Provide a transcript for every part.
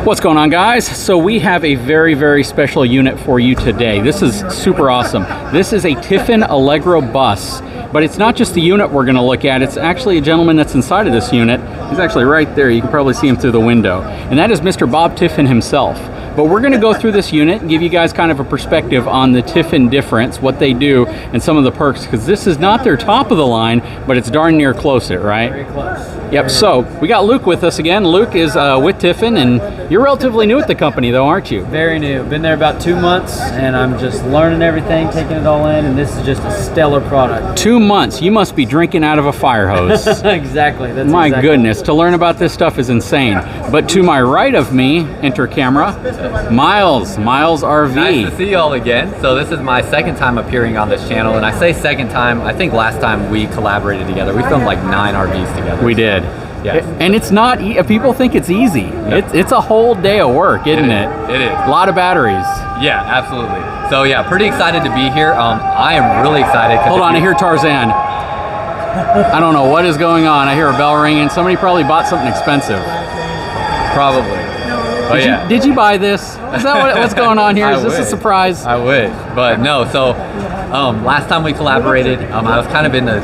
What's going on, guys? So we have a very, very special unit for you today. This is super awesome. This is a Tiffin Allegro Bus, but it's not just the unit we're going to look at. It's actually a gentleman that's inside of this unit. He's actually right there. You can probably see him through the window. And that is Mr. Bob Tiffin himself. But we're going to go through this unit and give you guys kind of a perspective on the Tiffin difference, what they do, and some of the perks, because this is not their top of the line, but it's darn near close it, right? Very close. Yep, so we got Luke with us again. Luke is with Tiffin, and you're relatively new at the company though, aren't you? Very new. Been there about 2 months, and I'm just learning everything, taking it all in, and this is just a stellar product. 2 months. You must be drinking out of a fire hose. Exactly. That's My exactly goodness, to learn about this stuff is insane. But to my right of me, enter camera, Miles RV. Nice to see y'all again. So this is my second time appearing on this channel, and I say second time, I think last time we collaborated together. We filmed like 9 RVs together. We did. Yes. And it's not, people think it's easy. It's a whole day of work, isn't it? It is. A lot of batteries. Yeah, absolutely. So yeah, pretty excited to be here. I am really excited. Hold on, I hear Tarzan. I don't know what is going on. I hear a bell ringing. Somebody probably bought something expensive. Probably. Did you buy this? Is that what's going on here? Is this a surprise? I wish, but no. So last time we collaborated, I was kind of in the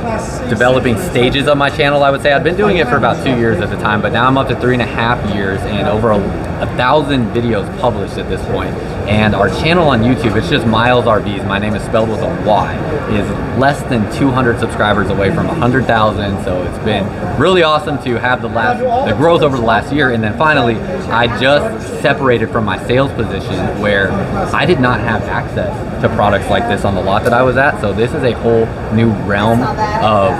developing stages of my channel, I would say. I'd been doing it for about 2 years at the time, but now I'm up to 3.5 years and over 1,000 videos published at this point. And our channel on YouTube, it's just Miles RVs, my name is spelled with a Y, is less than 200 subscribers away from 100,000. So it's been really awesome to have the growth over the last year. And then finally, I just separated from my sales position where I did not have access to products like this on the lot that I was at. So this is a whole new realm of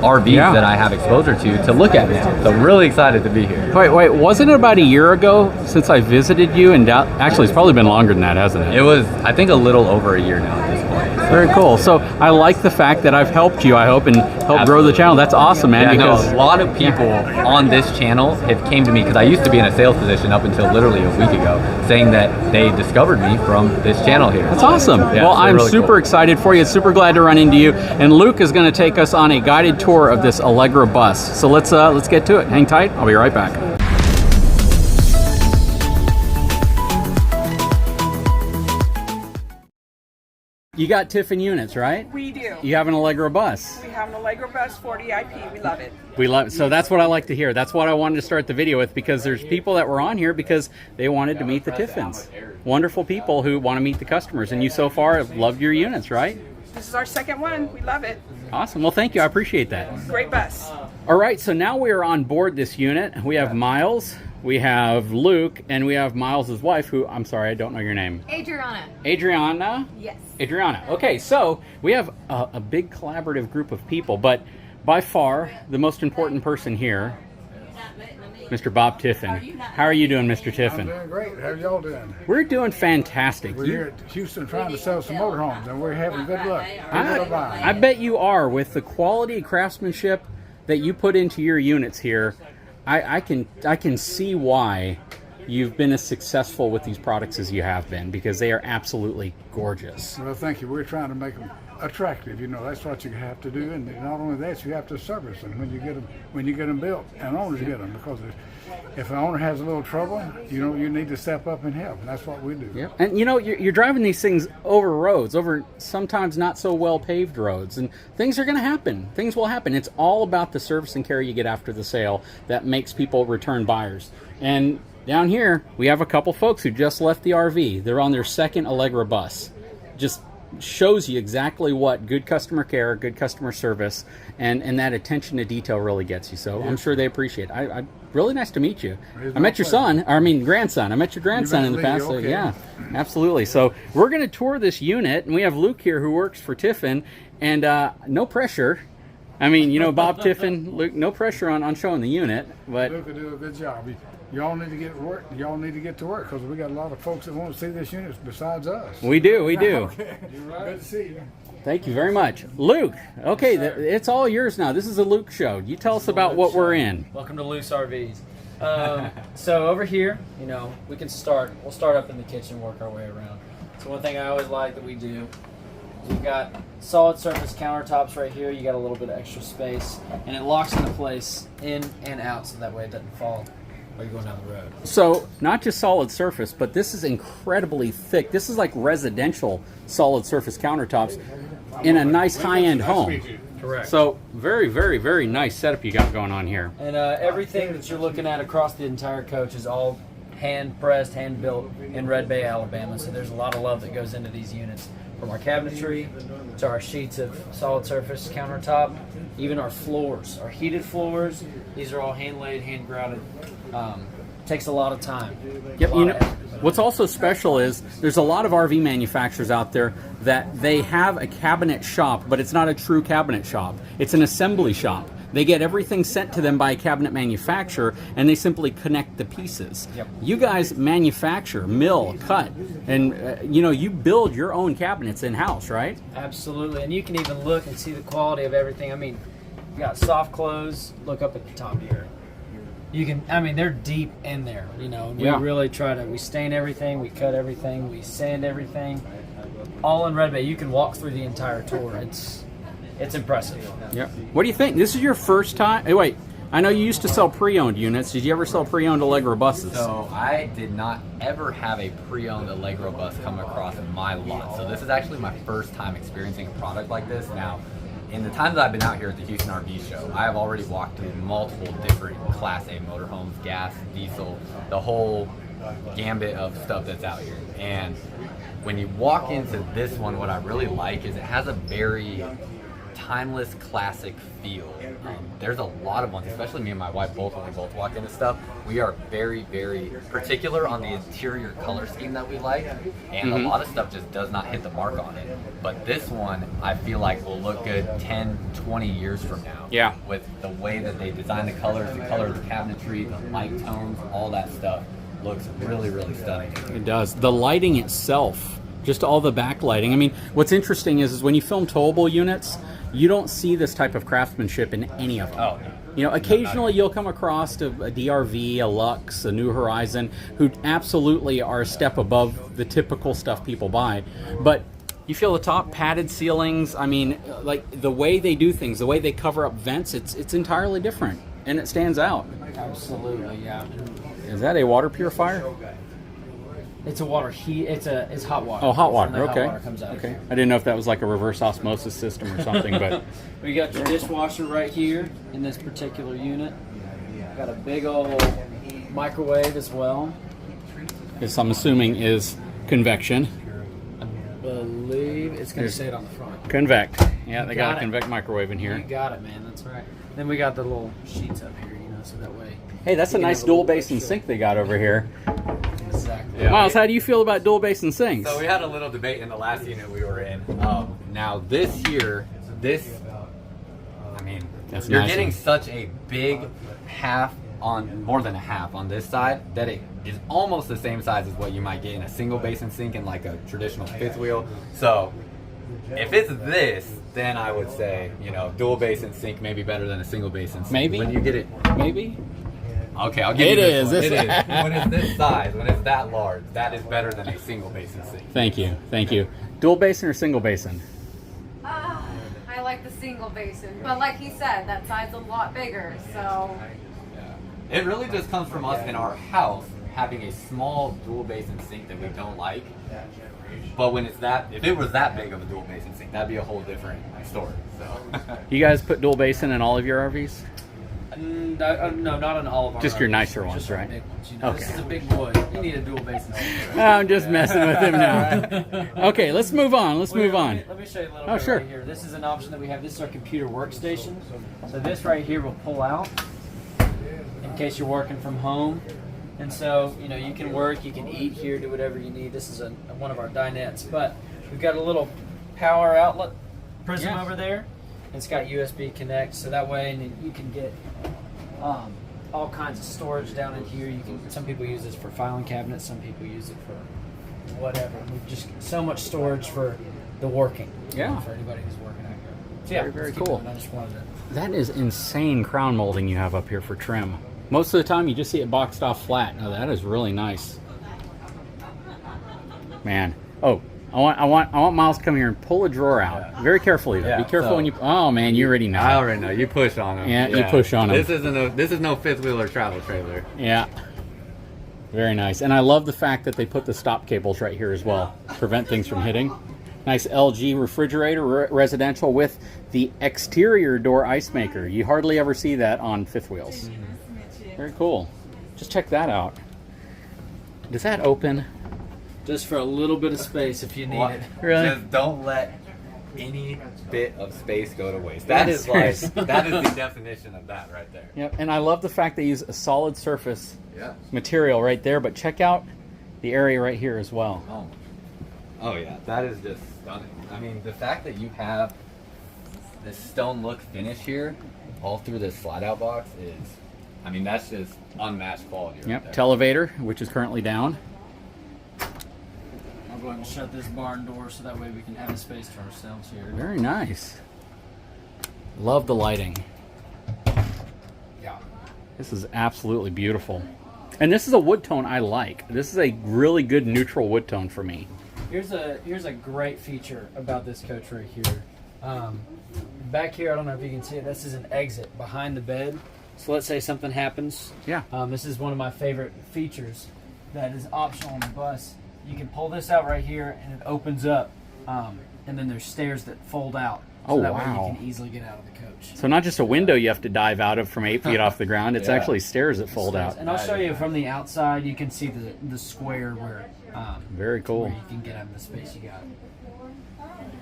RVs that I have exposure to look at now. So really excited to be here. Wait, wasn't it about a year ago since I visited you? And actually, it's probably been longer than that, hasn't it? It was, I think, a little over a year now at this point. Very cool. So I like the fact that I've helped you, I hope, and helped grow the channel. That's awesome, man. Yeah, because a lot of people on this channel have came to me, because I used to be in a sales position up until literally a week ago, saying that they discovered me from this channel here. That's awesome. Yeah, well, I'm really super cool. excited for you. Super glad to run into you. And Luke is going to take us on a guided tour of this Allegro Bus. So let's get to it. Hang tight. I'll be right back. You got Tiffin units, right? We do. You have an Allegro Bus. We have an Allegro Bus 40 IP. We love it. We love it. So that's what I like to hear. That's what I wanted to start the video with, because there's people that were on here because they wanted to meet the Tiffins. Wonderful people who want to meet the customers. And you so far have loved your units, right? This is our second one. We love it. Awesome. Well, thank you. I appreciate that. Great bus. All right. So now we are on board this unit. We have Miles, we have Luke, and we have Miles' wife, who, I'm sorry, I don't know your name. Adriana. Adriana? Yes. Adriana. Okay, so we have a big collaborative group of people, but by far the most important person here, Mr. Bob Tiffin. How are you doing, Mr. Tiffin? I'm doing great. How are y'all doing? We're doing fantastic. We're here at Houston trying to sell some motorhomes, and we're having good luck. I bet you are. With the quality of craftsmanship that you put into your units here, I can see why you've been as successful with these products as you have been, because they are absolutely gorgeous. Well, thank you. We're trying to make them attractive. You know, that's what you have to do, and not only that, you have to service them when you get them built, and owners get them, because if an owner has a little trouble, you know, you need to step up and help, and that's what we do. Yep. And you know, you're driving these things over roads, over sometimes not so well paved roads, and things are going to happen. Things will happen. It's all about the service and care you get after the sale that makes people return buyers. And down here, we have a couple folks who just left the RV. They're on their second Allegro Bus. Just shows you exactly what good customer care, good customer service, and that attention to detail really gets you. So I'm sure they appreciate it. Really nice to meet you. I met your grandson. I met your grandson in the past. So yeah, absolutely. So we're going to tour this unit, and we have Luke here who works for Tiffin, and no pressure. I mean, you know, Bob Tiffin, Luke, no pressure on showing the unit, but Luke will do a good job. Y'all need to get to work. Y'all need to get to work, because we got a lot of folks that want to see this unit besides us. We do. Okay. Good to see you. Thank you very much. Luke, okay, it's all yours now. This is a Luke show. You tell us about what we're in. Welcome to Loose RVs. So over here, you know, we'll start up in the kitchen, work our way around. So one thing I always like that we do is we've got solid surface countertops right here. You got a little bit of extra space, and it locks into place in and out, so that way it doesn't fall or you're going down the road. So not just solid surface, but this is incredibly thick. This is like residential solid surface countertops in a nice high-end home. Correct. So very, very, very nice setup you got going on here. And everything that you're looking at across the entire coach is all hand-pressed, hand-built in Red Bay, Alabama. So there's a lot of love that goes into these units. From our cabinetry to our sheets of solid surface countertop, even our floors, our heated floors, these are all hand-laid, hand-grouted. Takes a lot of time. Yep. You know, what's also special is there's a lot of RV manufacturers out there that they have a cabinet shop, but it's not a true cabinet shop. It's an assembly shop. They get everything sent to them by a cabinet manufacturer, and they simply connect the pieces. Yep. You guys manufacture, mill, cut, and you build your own cabinets in-house, right? Absolutely, and you can even look and see the quality of everything. I mean, you got soft close. Look up at the top here. You can, I mean, they're deep in there. We really try to. We stain everything, we cut everything, we sand everything, all in Red Bay. You can walk through the entire tour. It's impressive. Yeah. What do you think? This is your first time? Hey, wait. I know you used to sell pre-owned units. Did you ever sell pre-owned Allegro buses? So I did not ever have a pre-owned Allegro bus come across my lot. So this is actually my first time experiencing a product like this. Now, in the time that I've been out here at the Houston RV show, I have already walked through multiple different Class A motorhomes, gas, diesel, the whole gambit of stuff that's out here. And when you walk into this one, what I really like is it has a very timeless classic feel. There's a lot of ones, especially me and my wife both, when we both walk into stuff, we are very, very particular on the interior color scheme that we like, and a lot of stuff just does not hit the mark on it. But this one, I feel like will look good 10, 20 years from now. Yeah. With the way that they design the colors, the color of the cabinetry, the light tones, all that stuff looks really, really stunning. It does. The lighting itself, just all the backlighting. I mean, what's interesting is when you film towable units, you don't see this type of craftsmanship in any of them. Oh, no. You know, occasionally you'll come across a DRV, a Lux, a New Horizon, who absolutely are a step above the typical stuff people buy. But you feel the top padded ceilings. I mean, like the way they do things, the way they cover up vents, it's entirely different, and it stands out. Absolutely, yeah. Is that a water purifier? It's a water heat. It's hot water. Oh, hot water. And the Okay. Hot water comes out. Okay. I didn't know if that was like a reverse osmosis system or something, but We got your dishwasher right here in this particular unit. Got a big old microwave as well. this I'm assuming is convection. I believe it's going to say it on the front. Convect. Yeah, they got Got a it. convect microwave in You here. got it, man. That's right. Then we got the little sheets up here, so that way. Hey, that's a You can nice have a dual little basin extra- sink they got over here. Exactly. Yeah. Miles, how do you feel about dual basin sinks? So we had a little debate in the last unit we were in. Now this here, I mean, That's you're nice getting one. such a big half on, more than a half on this side, that it is almost the same size as what you might get in a single basin sink in like a traditional fifth wheel. So if it's this, then I would say, dual basin sink may be better than a single basin sink. Maybe. When you get it, Maybe. okay, I'll give It you this is. one. This- It is. When it's this size, when it's that large, that is better than a single basin sink. Thank you. Thank you. Dual basin or single basin? I like the single basin, but like he said, that side's a lot bigger, so It really just comes from us in our house having a small dual basin sink that we don't like. But when if it was that big of a dual basin sink, that'd be a whole different story. So You guys put dual basin in all of your RVs? No, not on all of our. Just your RVs, nicer ones, just our right? Big ones. This Okay. is a big boy. You need a dual basin. I'm just messing with him now. Okay, let's move on. Let's move on. Let me show you a little Oh, bit sure. right here. This is an option that we have. This is our computer workstation. So this right here will pull out in case you're working from home. And so, you can work, you can eat here, do whatever you need. This is one of our dinettes. But we've got a little power outlet prism Yeah. over there. It's got USB connect, so that way you can get all kinds of storage down in here. Some people use this for filing cabinets, some people use it for whatever. We've just so much storage for the working. Yeah. For anybody who's working out here. So yeah, Very, very let's keep cool. going. I just wanted to. That is insane crown molding you have up here for trim. Most of the time you just see it boxed off flat. Now that is really nice. Man. Oh, I want Miles to come here and pull a drawer out. Very carefully though. Yeah, Be careful so- when you. Oh man, you already know. I already know. You push on them. Yeah, you push on 'em. This is no fifth wheel or travel trailer. Yeah. Very nice. And I love the fact that they put the stop cables right here as well. Prevent things from hitting. Nice LG refrigerator, residential, with the exterior door ice maker. You hardly ever see that on fifth wheels. Very cool. Just check that out. Does that open? Just for a little bit of space if you need it. Really? Just don't let any bit of space go to waste. That is like, that is the definition of that right there. Yep. And I love the fact they use a solid surface Yeah. material right there, but check out the area right here as well. Oh yeah, that is just stunning. I mean, the fact that you have this stone look finish here all through this slide out box is, I mean, that's just unmatched quality right Yep. there. Televator, which is currently down. I'll go ahead and shut this barn door so that way we can have a space to ourselves here. Very nice. Love the lighting. Yeah. This is absolutely beautiful. And this is a wood tone I like. This is a really good neutral wood tone for me. Here's a great feature about this coach right here. Back here, I don't know if you can see it. This is an exit behind the bed. So let's say something happens. Yeah. This is one of my favorite features that is optional on the bus. You can pull this out right here, and it opens up. And then there's stairs that fold out. So Oh, that way wow. you can easily get out of the coach. So not just a window you have to dive out of from 8 feet off the ground. It's Yeah. actually stairs that fold out. And I'll show you from the outside. You can see the square where Very cool. where you can get out of the space you got.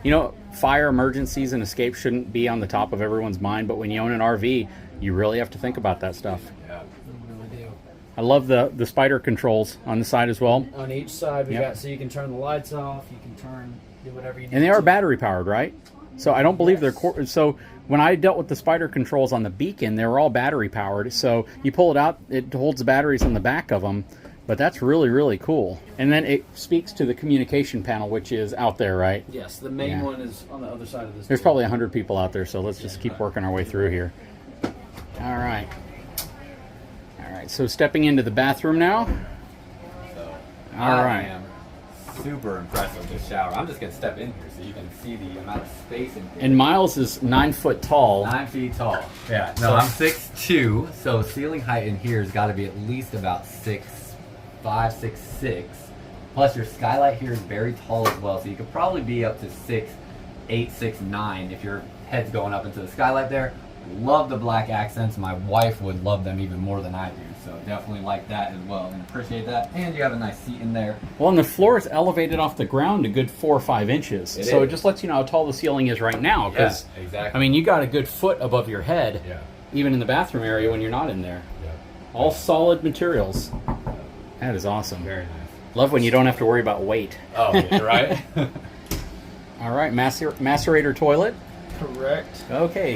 You know, fire emergencies and escape shouldn't be on the top of everyone's mind, but when you own an RV, you really have to think about that stuff. Yeah. You really do. I love the spider controls on the side as well. On each side, we Yep. got so you can turn the lights off. You can do whatever you need. And they are to. battery powered, right? So I don't believe Yes. they're so when I dealt with the spider controls on the Beacon, they were all battery powered. So you pull it out, it holds the batteries on the back of them. But that's really, really cool. And then it speaks to the communication panel, which is out there, right? Yes, the main Yeah. one is on the other side of this. There's door. probably 100 people out there, so let's just keep working our way through here. All right. All right, so stepping into the bathroom now. So, All I right. am super impressed with this shower. I'm just gonna step in here so you can see the amount of space in here. And Miles is 9 foot tall. 9 feet tall. Yeah. No, I'm 6'2", so ceiling height in here has got to be at least about 6'5", 6'6". Plus your skylight here is very tall as well, so you could probably be up to 6'8", 6'9" if your head's going up into the skylight there. Love the black accents. My wife would love them even more than I do, so definitely like that as well and appreciate that. And you have a nice seat in there. Well, and the floor is elevated off the ground a good 4 or 5 inches. It So it is. just lets you know how tall the ceiling is right now. Because, Yeah, exactly. I mean, you got a good foot above your head, Yeah. even in the bathroom area when you're not in there. Yeah. All solid materials. That is awesome. Very nice. Love when you don't have to worry about weight. Oh, yeah, right? All right, macerator toilet. Correct. Okay.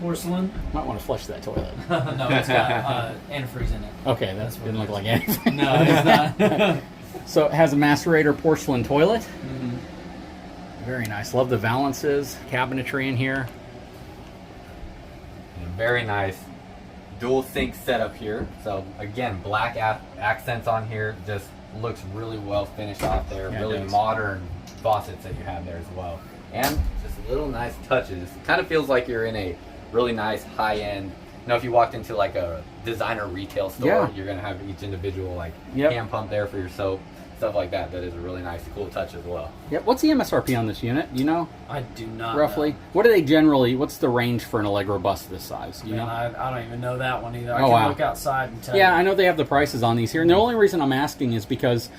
Porcelain. Might want to flush that toilet. No, it's got antifreeze in it. Okay, that That's what didn't it look is. like anything. No, it's not. So it has a macerator porcelain toilet. Mhm. Very nice. Love the valances, cabinetry in here. And a very nice dual sink setup here. So again, black accents on here, just looks really well finished off there. Yeah, it Really does. modern faucets that you have there as well. And just little nice touches. It kind of feels like you're in a really nice high-end, you know, if you walked into like a designer retail store, Yeah. you're gonna have each individual like Yep. hand pump there for your soap, stuff like that. That is a really nice, cool touch as well. Yep. What's the MSRP on this unit? Do you know? I do not Roughly? know. What do they generally, what's the range for an Allegro bus this size? Do you Man, know? I don't even know that one either. I Oh, can wow. look outside and tell Yeah, you. I know they have the prices on these here. And the only reason I'm asking is because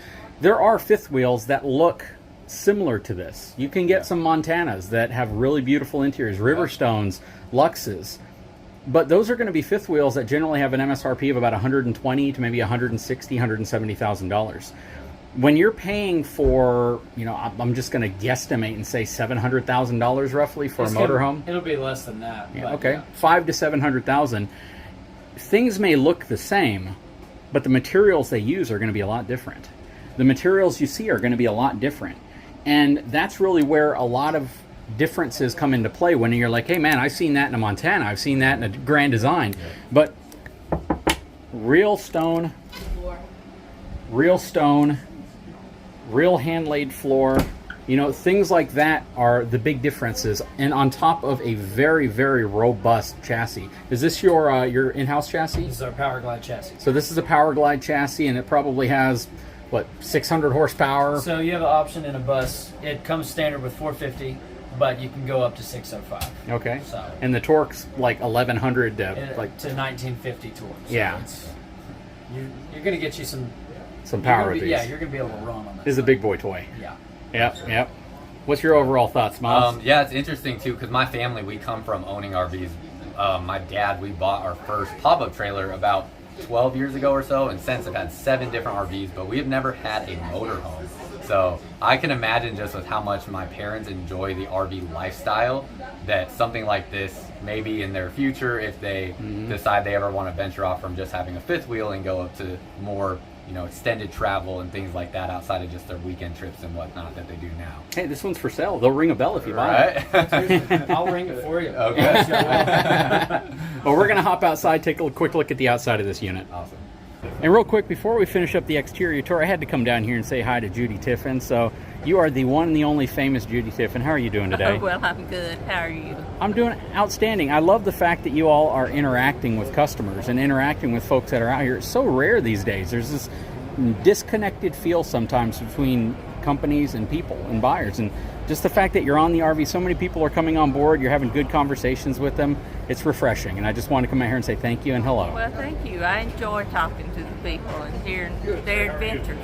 there are fifth wheels that look similar to this. You can get some Montanas that have really beautiful interiors, Riverstones, Luxes. But those are going to be fifth wheels that generally have an MSRP of about $120 to maybe $160,000, $170,000. When you're paying for, you know, I'm just going to guesstimate and say $700,000 roughly for It's a gonna- motorhome. It'll be less than that. Yeah, but okay, yeah. 5 to 700,000. Things may look the same, but the materials they use are going to be a lot different. The materials you see are going to be a lot different, and that's really where a lot of differences come into play. When you're like, "Hey, man, I've seen that in a Montana. I've seen that in a Grand Design," but real stone, real hand laid floor. You know, things like that are the big differences, and on top of a very, very robust chassis. Is this your in-house chassis? This is our Power Glide chassis. So this is a Power Glide chassis, and it probably has, what, 600 horsepower? So you have an option in a bus. It comes standard with 450, but you can go up to 605. Okay. So and the torque's like 1100 to like to 1950 torque. So yeah. You're going to get you some power with these. Yeah, you're going to be able to run on that. This is a big boy toy. Yeah. Yep. What's your overall thoughts, Miles? Yeah, it's interesting too because my family, we come from owning RVs. My dad, we bought our first pop-up trailer about 12 years ago or so, and since I've had 7 different RVs, but we have never had a motorhome. So I can imagine just with how much my parents enjoy the RV lifestyle, that something like this, maybe in their future, if they decide they ever want to venture off from just having a fifth wheel and go up to more, you know, extended travel and things like that outside of just their weekend trips and whatnot that they do now. Hey, this one's for sale. They'll ring a bell if you buy it. I'll ring it for you. Okay. Well, we're going to hop outside, take a quick look at the outside of this unit. Awesome. And real quick, before we finish up the exterior tour, I had to come down here and say hi to Judy Tiffin. So you are the one and the only famous Judy Tiffin. How are you doing today? Oh, well, I'm good. How are you? I'm doing outstanding. I love the fact that you all are interacting with customers and interacting with folks that are out here. It's so rare these days. There's this disconnected feel sometimes between companies and people and buyers, and just the fact that you're on the RV, so many people are coming on board, you're having good conversations with them, it's refreshing, and I just want to come out here and say thank you and hello. Well, thank you. I enjoy talking to the people and hearing their adventures.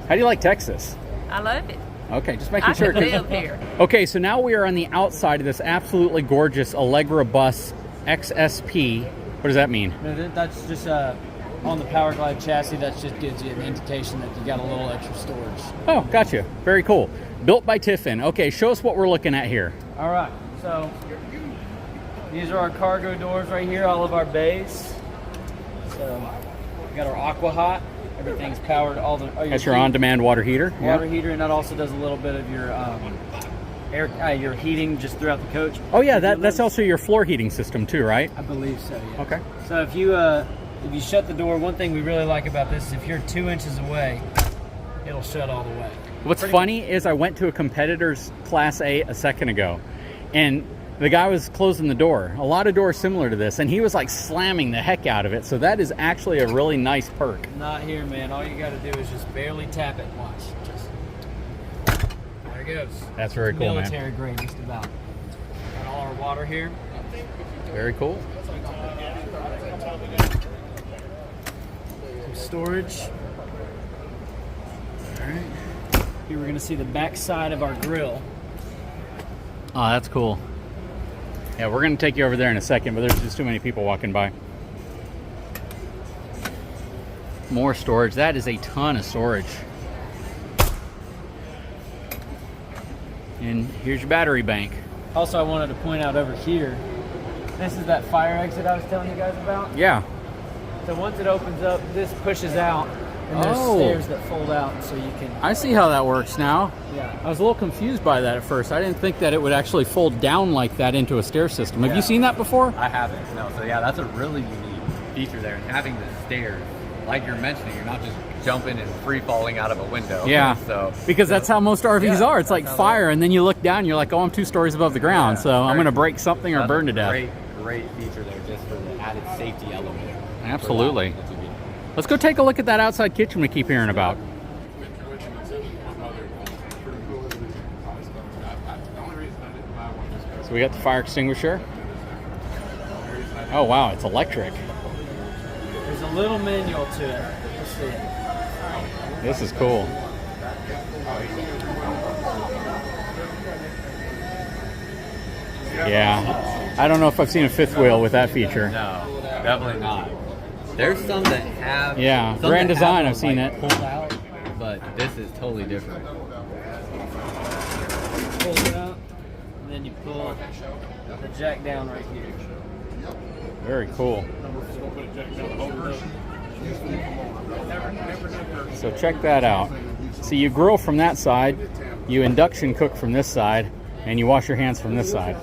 How do you like Texas? I love it. Okay, just making I sure. could live here. Okay, so now we are on the outside of this absolutely gorgeous Allegro Bus XSP. What does that mean? No, that's just on the Power Glide chassis. That just gives you an indication that you got a little extra storage. Oh, gotcha. Very cool. Built by Tiffin. Okay, show us what we're looking at here. All right, so these are our cargo doors right here, all of our bays. So we got our Aqua Hot. Everything's powered. That's your on-demand water heater. Water heater, and that also does a little bit of your your heating just throughout the coach. Oh yeah, that's also your floor heating system too, right? I believe so. Yeah. Okay. So if you shut the door, one thing we really like about this is if you're 2 inches away, it'll shut all the way. What's funny is I went to a competitor's Class A a second ago, and the guy was closing the door. A lot of doors similar to this, and he was like slamming the heck out of it. So that is actually a really nice perk. Not here, man. All you got to do is just barely tap it once. Just there it goes. That's very cool, man. Military grade, just about. Got all our water here. Very cool. Some storage. All right. Here we're going to see the back side of our grill. Oh, that's cool. Yeah, we're going to take you over there in a second, but there's just too many people walking by. More storage. That is a ton of storage. And here's your battery bank. Also, I wanted to point out over here, this is that fire exit I was telling you guys about. Yeah. So once it opens up, this pushes out, and there's stairs that fold out, so you can... I see how that works now. Yeah. I was a little confused by that at first. I didn't think that it would actually fold down like that into a stair system. Have you seen that before? I haven't. No. So yeah, that's a really unique feature there. And having the stairs, like you're mentioning, you're not just jumping and free falling out of a window. Yeah. So because that's how most RVs Yeah, are. It's like fire, and then you look down, you're like, oh, I'm 2 stories above the ground, so I'm going to break something or burn to death. Great feature there, just for the added safety element. Absolutely. Let's go take a look at that outside kitchen we keep hearing about. So we got the fire extinguisher. Oh wow, it's electric. There's a little manual to it. Let's see it. This is cool. Yeah, I don't know if I've seen a fifth wheel with that feature. No, definitely not. There's some that have... Yeah, some Grand that Design, have I've seen like, it. pulled out, but this is totally different. Pull it out, and then you pull the jack down right here. Very cool. So check that out. So you grill from that side, you induction cook from this side, and you wash your hands from this side.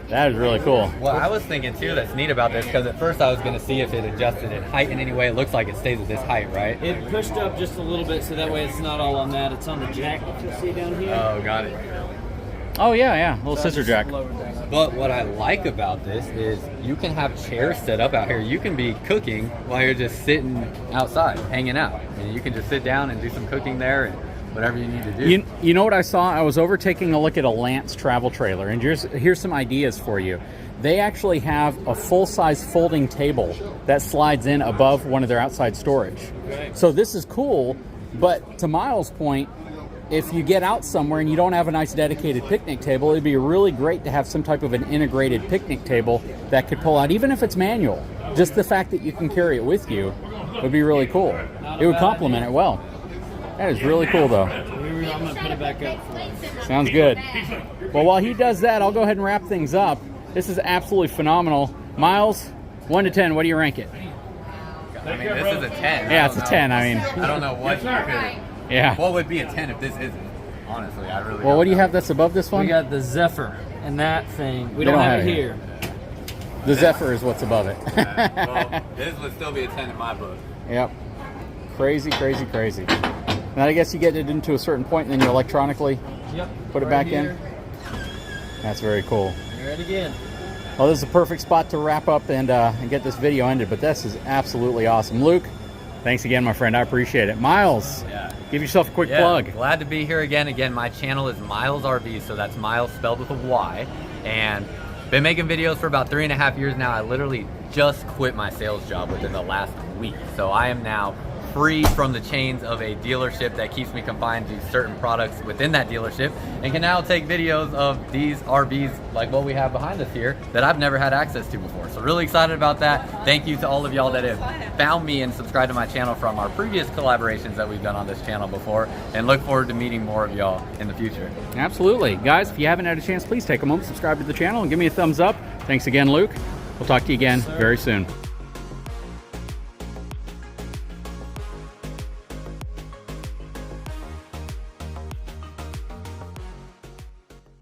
That is really cool. Well, I was thinking too that's neat about this, because at first I was going to see if it adjusted in height in any way. It looks like it stays at this height, right? It pushed up just a little bit, so that way it's not all on that. It's on the jack that you see down here. Oh, got it. Oh yeah, little scissor jack. But what I like about this is you can have chairs set up out here. You can be cooking while you're just sitting outside, hanging out. And you can just sit down and do some cooking there and whatever you need to do. You know what I saw? I was over taking a look at a Lance travel trailer, and here's some ideas for you. They actually have a full-size folding table that slides in above one of their outside storage. Right. So this is cool, but to Miles' point, if you get out somewhere and you don't have a nice dedicated picnic table, it'd be really great to have some type of an integrated picnic table that could pull out, even if it's manual. Just the fact that you can carry it with you would be really cool. It would complement it well. That is really cool, though. I'm going to put it back up for us. Sounds good. Well, while he does that, I'll go ahead and wrap things up. This is absolutely phenomenal. Miles, 1 to 10, what do you rank it? I mean, this is a 10. Yeah, it's a 10. I mean, I don't know what you could. yeah. What would be a 10 if this isn't? Honestly, I really. Well, what do you know. have that's above this one? We got the Zephyr and that thing. We They don't don't have have it it here. The Zephyr is what's above it. Well, this would still be a 10 in my book. Yep. Crazy, crazy, crazy. And I guess you get it into a certain point and then you electronically Yep. put it right back here. in. That's very cool. Here it again. Well, this is a perfect spot to wrap up and get this video ended, but this is absolutely awesome. Luke, thanks again, my friend. I appreciate it. Miles, give yourself a quick plug. Glad to be here again. Again, my channel is Miles RV, so that's Miles spelled with a Y. And been making videos for about 3.5 years now. I literally just quit my sales job within the last week. So I am now free from the chains of a dealership that keeps me confined to certain products within that dealership, and can now take videos of these RVs like what we have behind us here that I've never had access to before. So really excited about that. Thank you to all of y'all that have found me and subscribed to my channel from our previous collaborations that we've done on this channel before, and look forward to meeting more of y'all in the future. Absolutely. Guys, if you haven't had a chance, please take a moment, subscribe to the channel, and give me a thumbs up. Thanks again, Luke. We'll talk to you again very soon.